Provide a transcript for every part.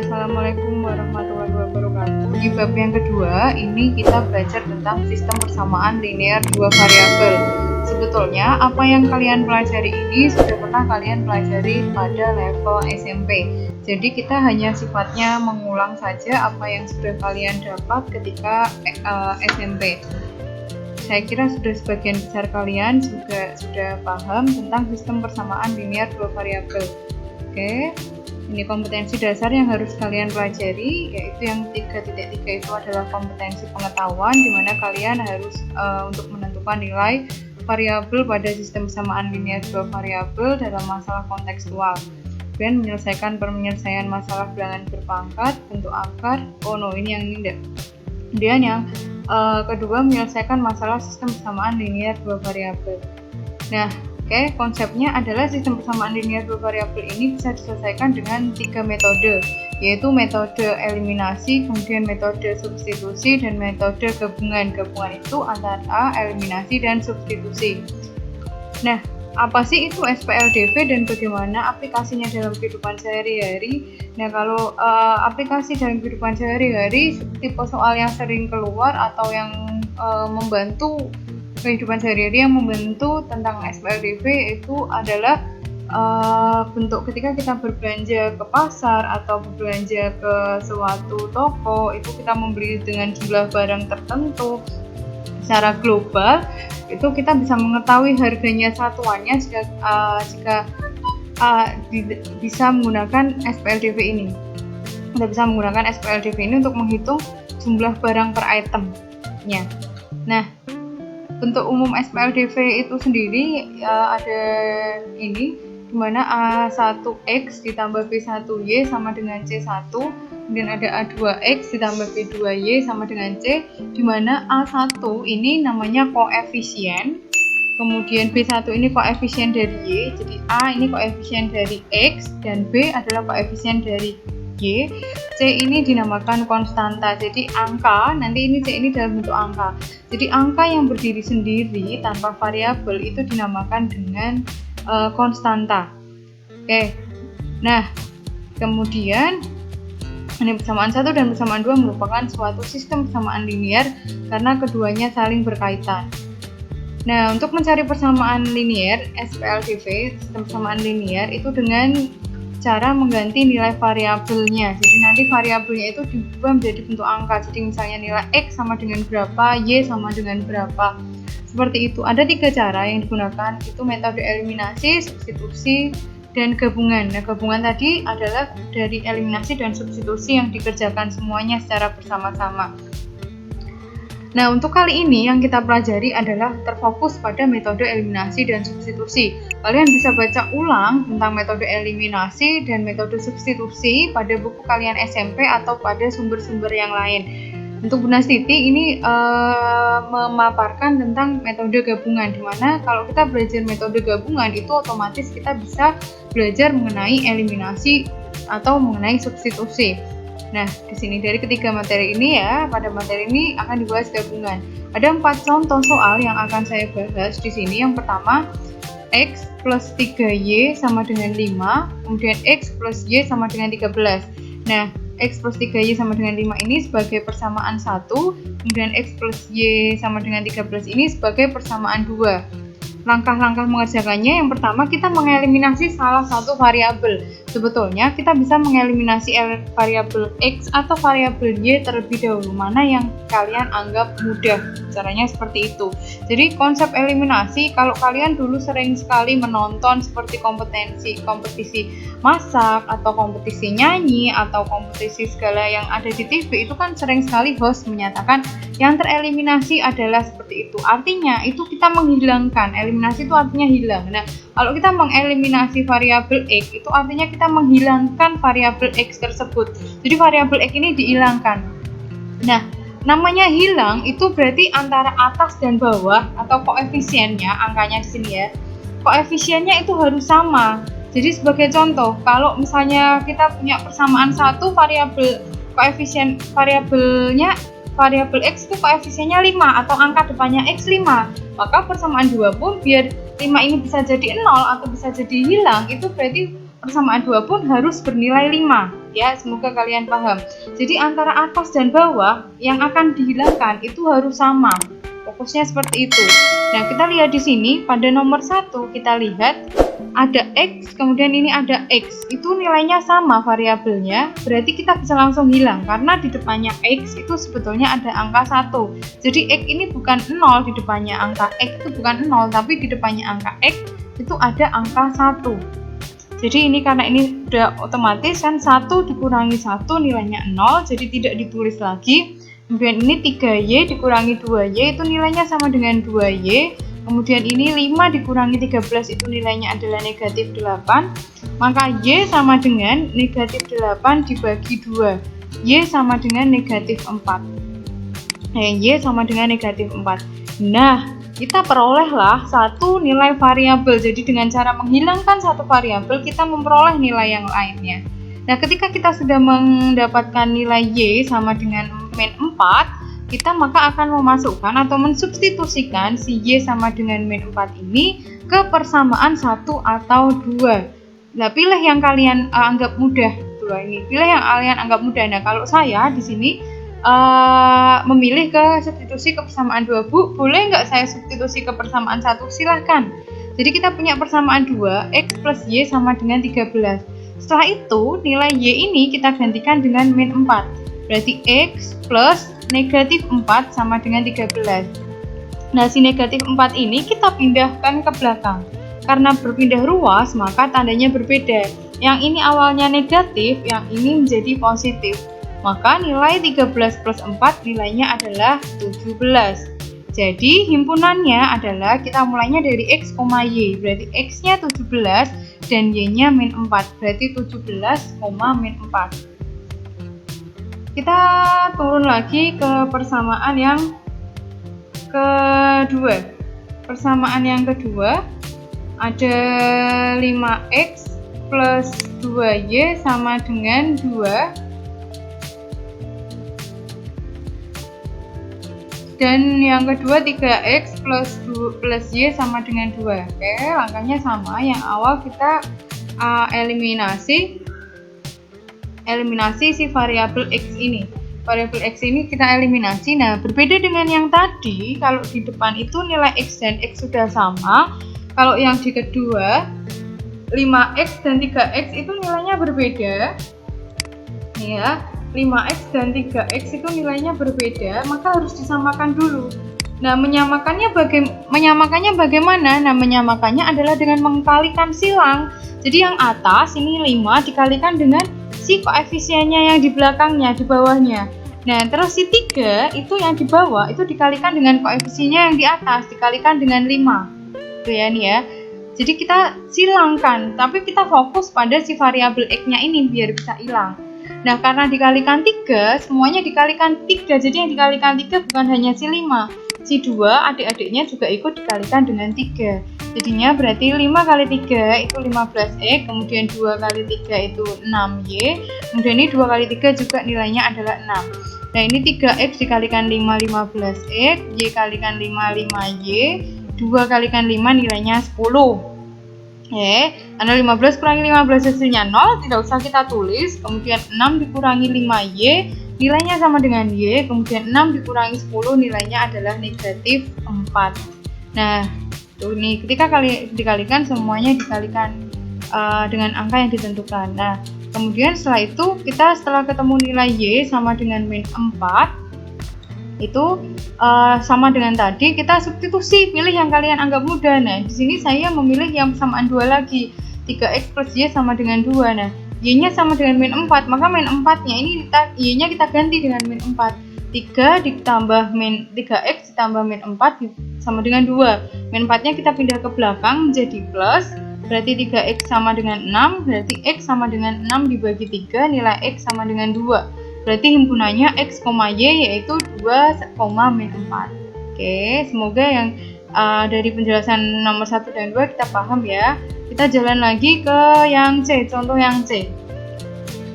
Assalamualaikum warahmatullahi wabarakatuh. Di bab yang kedua, ini kita belajar tentang sistem persamaan linear dua variabel. Sebetulnya, apa yang kalian pelajari ini sudah pernah kalian pelajari pada level SMP. Jadi, kita hanya sifatnya mengulang saja apa yang sudah kalian dapat ketika SMP. Saya kira sudah sebagian besar kalian juga sudah paham tentang sistem persamaan linear dua variabel. Oke. Ini kompetensi dasar yang harus kalian pelajari, yaitu yang 3.3 itu adalah kompetensi pengetahuan, di mana kalian harus untuk menentukan nilai variabel pada sistem persamaan linear dua variabel dalam masalah kontekstual. Kemudian menyelesaikan penyelesaian masalah bilangan berpangkat, bentuk akar. Ini yang ini. Kemudian yang kedua, menyelesaikan masalah sistem persamaan linear dua variabel. Nah, konsepnya adalah sistem persamaan linear dua variabel ini bisa diselesaikan dengan 3 metode, yaitu metode eliminasi, kemudian metode substitusi, dan metode gabungan. Gabungan itu antara eliminasi dan substitusi. Nah, apa sih itu SPLDV dan bagaimana aplikasinya dalam kehidupan sehari-hari? Nah, kalau aplikasi dalam kehidupan sehari-hari, tipe soal yang sering keluar atau yang membantu kehidupan sehari-hari yang membantu tentang SPLDV itu adalah bentuk ketika kita berbelanja ke pasar atau berbelanja ke suatu toko, itu kita membeli dengan jumlah barang tertentu secara global, itu kita bisa mengetahui harganya satuannya jika bisa menggunakan SPLDV ini. Kita bisa menggunakan SPLDV ini untuk menghitung jumlah barang per itemnya. Nah, bentuk umum SPLDV itu sendiri ada ini, di mana A1X ditambah B1Y sama dengan C1, kemudian ada A2X ditambah B2Y sama dengan C, di mana A1 ini namanya koefisien, kemudian B1 ini koefisien dari Y, jadi A ini koefisien dari X, dan B adalah koefisien dari Y. C ini dinamakan konstanta, jadi angka, nanti ini C ini dalam bentuk angka. Jadi angka yang berdiri sendiri tanpa variabel itu dinamakan dengan konstanta. Nah, kemudian ini persamaan 1 dan persamaan 2 merupakan suatu sistem persamaan linear karena keduanya saling berkaitan. Nah, untuk mencari persamaan linear SPLDV, sistem persamaan linear itu dengan cara mengganti nilai variabelnya. Jadi nanti variabelnya itu diubah menjadi bentuk angka. Jadi misalnya nilai X sama dengan berapa, Y sama dengan berapa. Seperti itu. Ada 3 cara yang digunakan, itu metode eliminasi, substitusi, dan gabungan. Nah, gabungan tadi adalah dari eliminasi dan substitusi yang dikerjakan semuanya secara bersama-sama. Nah, untuk kali ini yang kita pelajari adalah terfokus pada metode eliminasi dan substitusi. Kalian bisa baca ulang tentang metode eliminasi dan metode substitusi pada buku kalian SMP atau pada sumber-sumber yang lain. Untuk Bu Nastiti ini memaparkan tentang metode gabungan, di mana kalau kita belajar metode gabungan itu otomatis kita bisa belajar mengenai eliminasi atau mengenai substitusi. Nah, di sini dari ketiga materi ini pada materi ini akan dibahas gabungan. Ada 4 contoh soal yang akan saya bahas di sini. Yang pertama, X plus 3Y sama dengan 5, kemudian X plus Y sama dengan 13. Nah, X plus 3Y sama dengan 5 ini sebagai persamaan 1, kemudian X plus Y sama dengan 13 ini sebagai persamaan 2. Langkah-langkah mengerjakannya, yang pertama kita mengeliminasi salah satu variabel. Sebetulnya kita bisa mengeliminasi variabel X atau variabel Y terlebih dahulu, mana yang kalian anggap mudah. Caranya seperti itu. Jadi konsep eliminasi, kalau kalian dulu sering sekali menonton seperti kompetisi masak atau kompetisi nyanyi atau kompetisi segala yang ada di TV, itu kan sering sekali host menyatakan yang tereliminasi adalah seperti itu. Artinya itu kita menghilangkan. Eliminasi itu artinya hilang. Nah, kalau kita mengeliminasi variabel X, itu artinya kita menghilangkan variabel X tersebut. Jadi variabel X ini dihilangkan. Nah, namanya hilang itu berarti antara atas dan bawah atau koefisiennya, angkanya di sini koefisiennya itu harus sama. Jadi sebagai contoh, kalau misalnya kita punya persamaan satu variabel koefisien variabelnya variabel X itu koefisiennya 5 atau angka depannya X 5, maka persamaan 2 pun biar 5 ini bisa jadi 0 atau bisa jadi hilang, itu berarti persamaan 2 pun harus bernilai 5. ya. Semoga kalian paham. Jadi antara atas dan bawah yang akan dihilangkan itu harus sama. Fokusnya seperti itu. Nah, kita lihat di sini pada nomor 1 kita lihat ada X, kemudian ini ada X. Itu nilainya sama variabelnya, berarti kita bisa langsung hilang karena di depannya X itu sebetulnya ada angka 1. Jadi X ini bukan 0, di depannya angka X itu bukan 0, tapi di depannya angka X itu ada angka 1. Jadi ini karena ini udah otomatis kan 1 dikurangi 1 nilainya 0, jadi tidak ditulis lagi. Kemudian ini 3Y dikurangi 2Y itu nilainya sama dengan 2Y. Kemudian ini 5 dikurangi 13 itu nilainya adalah negatif 8. Maka Y sama dengan negatif 8 dibagi 2. Y sama dengan negatif 4. Y sama dengan negatif 4. Nah, kita perolehlah satu nilai variabel. Jadi dengan cara menghilangkan satu variabel, kita memperoleh nilai yang lainnya. Nah, ketika kita sudah mendapatkan nilai Y sama dengan min 4, kita maka akan memasukkan atau mensubstitusikan si Y sama dengan min 4 ini ke persamaan 1 atau 2. Nah, pilih yang kalian anggap mudah. Pilih yang kalian anggap mudah. Nah, kalau saya di sini memilih ke substitusi ke persamaan 2, Bu. Boleh nggak saya substitusi ke persamaan 1? Silahkan. Jadi kita punya persamaan 2, X plus Y sama dengan 13. Setelah itu, nilai Y ini kita gantikan dengan min 4. Berarti X plus negatif 4 sama dengan 13. Nah, si negatif 4 ini kita pindahkan ke belakang. Karena berpindah ruas, maka tandanya berbeda. Yang ini awalnya negatif, yang ini menjadi positif. Maka nilai 13 plus 4 nilainya adalah 17. Jadi himpunannya adalah kita mulainya dari X, Y. Berarti X-nya 17 dan Y-nya min 4. Berarti 17, min 4. Kita turun lagi ke persamaan yang kedua. Persamaan yang kedua ada 5X plus 2Y sama dengan 2. Dan yang kedua 3X plus Y sama dengan 2. Oke, langkahnya sama. Yang awal kita eliminasi si variabel X ini. Variabel X ini kita eliminasi. Nah, berbeda dengan yang tadi, kalau di depan itu nilai X dan X sudah sama. Kalau yang di kedua 5X dan 3X itu nilainya berbeda. Ya, 5X dan 3X itu nilainya berbeda, maka harus disamakan dulu. Nah, menyamakannya bagaimana? Nah, menyamakannya adalah dengan mengkalikan silang. Jadi yang atas ini 5 dikalikan dengan si koefisiennya yang di belakangnya, di bawahnya. Nah, terus si 3 itu yang di bawah itu dikalikan dengan koefisiennya yang di atas, dikalikan dengan 5. Tuh ya nih ya. Jadi kita silangkan, tapi kita fokus pada si variabel X-nya ini biar bisa hilang. Nah, karena dikalikan 3, semuanya dikalikan 3. Jadi yang dikalikan 3 bukan hanya si 5. Si 2 adik-adiknya juga ikut dikalikan dengan 3. Jadinya berarti 5 kali 3 itu 15X, kemudian 2 kali 3 itu 6Y, kemudian ini 2 kali 3 juga nilainya adalah 6. Nah, ini 3X dikalikan 5, 15X, Y kalikan 5, 5Y, 2 kalikan 5 nilainya 10. Karena 15 kurangi 15 hasilnya 0, tidak usah kita tulis. Kemudian 6 dikurangi 5Y, nilainya sama dengan Y. Kemudian 6 dikurangi 10, nilainya adalah negatif 4. Nah, tuh nih, ketika dikalikan, semuanya dikalikan dengan angka yang ditentukan. Nah, kemudian setelah itu, setelah ketemu nilai Y sama dengan min 4, itu sama dengan tadi, kita substitusi, pilih yang kalian anggap mudah. Nah, di sini saya memilih yang persamaan 2 lagi, 3X plus Y sama dengan 2. Nah, Y-nya sama dengan min 4, maka min 4-nya ini Y-nya kita ganti dengan min 4. 3 ditambah min 3X ditambah min 4 sama dengan 2. Min 4-nya kita pindah ke belakang menjadi plus, berarti 3X sama dengan 6, berarti X sama dengan 6 dibagi 3, nilai X sama dengan 2. Berarti himpunannya X, Y yaitu 2, min 4. Oke, semoga yang dari penjelasan nomor 1 dan 2 kita paham ya. Kita jalan lagi ke yang C, contoh yang C.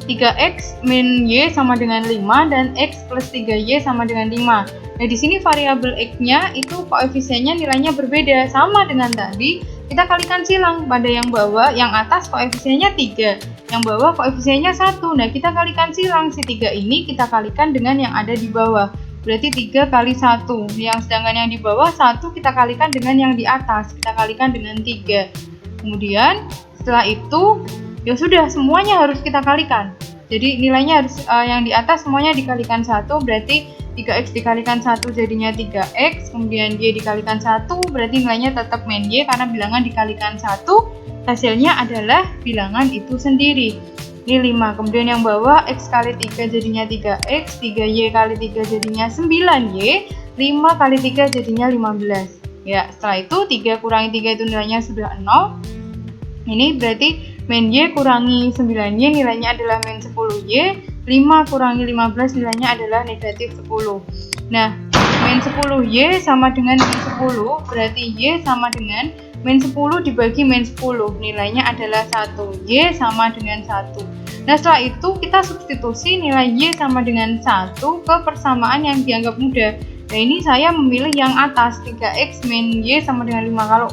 3X min Y sama dengan 5 dan X plus 3Y sama dengan 5. Nah, di sini variabel X-nya itu koefisiennya nilainya berbeda, sama dengan tadi. Kita kalikan silang, pada yang bawah, yang atas koefisiennya 3. Yang bawah koefisiennya 1. Nah, kita kalikan silang. Si 3 ini kita kalikan dengan yang ada di bawah. Berarti 3 kali 1. Yang sedangkan yang di bawah 1 kita kalikan dengan yang di atas. Kita kalikan dengan 3. Kemudian setelah itu ya sudah, semuanya harus kita kalikan. Jadi nilainya harus yang di atas semuanya dikalikan 1. Berarti 3x dikalikan 1 jadinya 3x. Kemudian y dikalikan 1. Berarti nilainya tetap min y karena bilangan dikalikan 1. Hasilnya adalah bilangan itu sendiri. Ini 5. Kemudian yang bawah x kali 3 jadinya 3x. 3y kali 3 jadinya 9y. 5 kali 3 jadinya 15. Ya, setelah itu 3 kurangi 3 itu nilainya sudah 0. Ini berarti min y kurangi 9y nilainya adalah min 10y. 5 kurangi 15 nilainya adalah negatif 10. Nah, min 10y sama dengan min 10. Berarti y sama dengan min 10 dibagi min 10, nilainya adalah 1. Y sama dengan 1. Nah, setelah itu kita substitusi nilai Y sama dengan 1 ke persamaan yang dianggap mudah. Nah, ini saya memilih yang atas, 3x min Y sama dengan 5. Kalau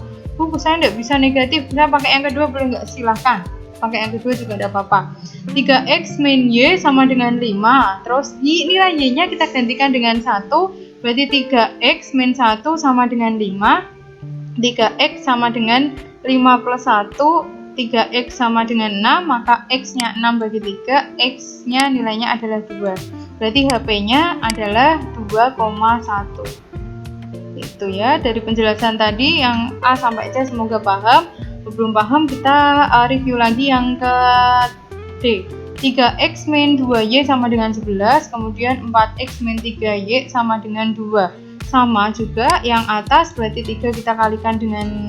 saya tidak bisa negatif, saya pakai yang kedua boleh nggak? Silahkan. Pakai yang kedua juga tidak apa-apa. 3x min Y sama dengan 5. Terus nilai Y-nya kita gantikan dengan 1. Berarti 3x min 1 sama dengan 5. 3x sama dengan 5 plus 1, 3x sama dengan 6, maka x-nya 6 bagi 3, x-nya nilainya adalah 2. Berarti HP-nya adalah 2,1. Itu ya, dari penjelasan tadi yang A sampai C semoga paham. Belum paham kita review lagi yang ke D. 3x min 2y sama dengan 11, kemudian 4x min 3y sama dengan 2. Sama juga yang atas, berarti 3 kita kalikan dengan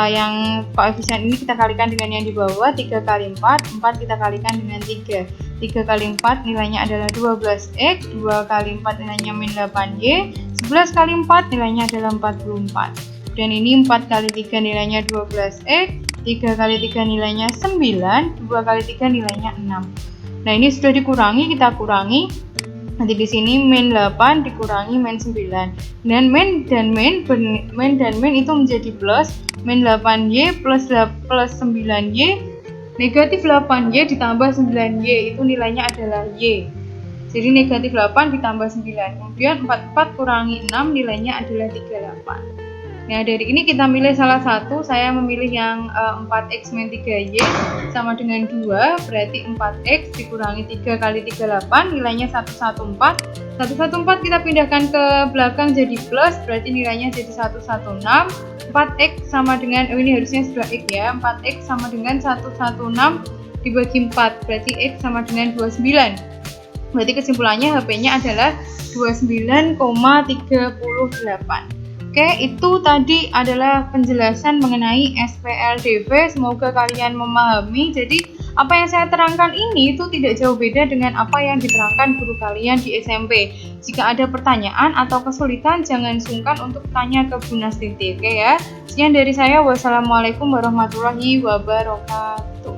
yang koefisien ini kita kalikan dengan yang di bawah. 3 kali 4, 4 kita kalikan dengan 3. 3 kali 4 nilainya adalah 12x, 2 kali 4 nilainya min 8y, 11 kali 4 nilainya adalah 44. Dan ini 4 kali 3 nilainya 12x, 3 kali 3 nilainya 9, 2 kali 3 nilainya 6. Nah, ini sudah dikurangi, kita kurangi. Nanti di sini min 8 dikurangi min 9. Dan min itu menjadi plus. Min 8y plus 9y, negatif 8y ditambah 9y, itu nilainya adalah y. Jadi negatif 8 ditambah 9. Kemudian 44 kurangi 6 nilainya adalah 38. Nah, dari ini kita milih salah satu. Saya memilih yang 4x min 3y sama dengan 2. Berarti 4x dikurangi 3 kali 38 nilainya 114. 114 kita pindahkan ke belakang jadi plus, berarti nilainya jadi 116. 4x sama dengan, ini harusnya sudah x ya, 4x sama dengan 116 dibagi 4, berarti x sama dengan 29. Berarti kesimpulannya HP-nya adalah 29,38. Oke, itu tadi adalah penjelasan mengenai SPLDV. Semoga kalian memahami. Jadi, apa yang saya terangkan ini itu tidak jauh beda dengan apa yang diterangkan guru kalian di SMP. Jika ada pertanyaan atau kesulitan, jangan sungkan untuk tanya ke Bu Nastiti. Oke ya. Sekian dari saya. Wassalamualaikum warahmatullahi wabarakatuh.